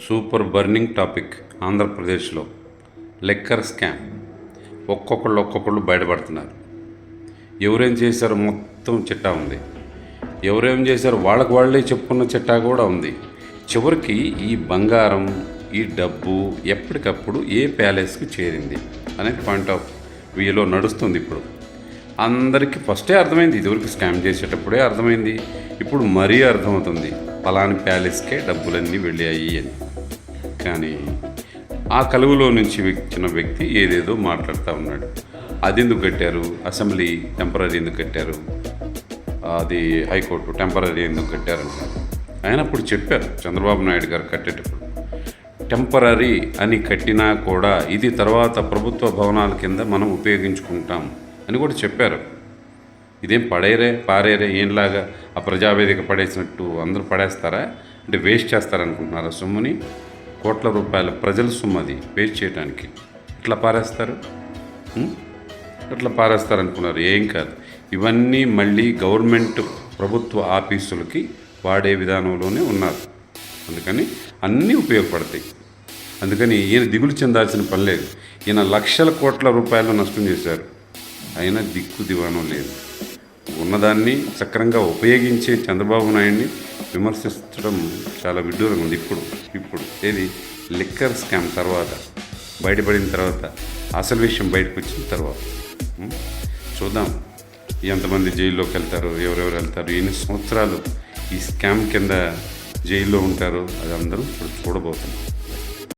Super burning topic ఆంధ్రప్రదేశ్లో liquor scam. ఒక్కొక్కళ్ళు బయటపడుతున్నారు. ఎవరేం చేశారో మొత్తం చిట్టా ఉంది. ఎవరేం చేశారో వాళ్ళే చెప్పుకున్న చిట్టా కూడా ఉంది. చివరికి ఈ బంగారం, ఈ డబ్బు ఎప్పటికప్పుడు ఏ ప్యాలెస్కి చేరింది అనేది పాయింట్ ఆఫ్ వ్యూలో నడుస్తుంది. ఇప్పుడు అందరికీ ఫస్టే అర్థమైంది, ఇదివరకు స్కామ్ చేసేటప్పుడే అర్థమైంది, ఇప్పుడు మరీ అర్థమవుతుంది పలాని ప్యాలెస్కే డబ్బులన్నీ వెళ్ళాయి అని. కానీ ఆ కలుగులో నుంచి వచ్చిన వ్యక్తి ఏదేదో మాట్లాడుతూ ఉన్నాడు. అది ఎందుకు కట్టారు, అసెంబ్లీ టెంపరీ ఎందుకు కట్టారు, అది హైకోర్టు టెంపరీ ఎందుకు కట్టారంటారు. ఆయన అప్పుడు చెప్పారు, చంద్రబాబు నాయుడు గారు కట్టేటప్పుడు టెంపరీ అని కట్టినా కూడా ఇది తర్వాత ప్రభుత్వ భవనాల కింద మనం ఉపయోగించుకుంటాం అని కూడా చెప్పారు. ఇదేం పారేరే ఏంలాగా ఆ ప్రజావేదిక పడేసినట్టు అందరూ పడేస్తారా అంటే వేస్ట్ చేస్తారనుకుంటున్నారా సొమ్ముని? కోట్ల రూపాయల ప్రజల సొమ్ము అది వేస్ట్ చేయడానికి ఇట్లా పారేస్తారనుకున్నారు. ఏం కాదు, ఇవన్నీ మళ్ళీ గవర్నమెంట్ ప్రభుత్వ ఆఫీసులకి వాడే విధానంలోనే ఉన్నారు. అందుకని అన్నీ ఉపయోగపడతాయి. అందుకని ఈయన దిగులు చెందాల్సిన పని లేదు. ఈయన లక్షల కోట్ల రూపాయలు నష్టం చేశారు, అయినా దిక్కు దివానం లేదు. ఉన్నదాన్ని సక్రంగా ఉపయోగించే చంద్రబాబు నాయుడిని విమర్శించడం చాలా విడ్డూరంగా ఉంది. ఇప్పుడు ఏది లిక్కర్ స్కామ్ తర్వాత బయటపడిన తర్వాత, అసలు విషయం బయటకు వచ్చిన తర్వాత చూద్దాం ఎంతమంది జైల్లోకి వెళ్తారు, ఎవరెవరు వెళ్తారు, ఎన్ని సంవత్సరాలు ఈ స్కామ్ కింద జైల్లో ఉంటారు, అది అందరూ చూడబోతున్నాం.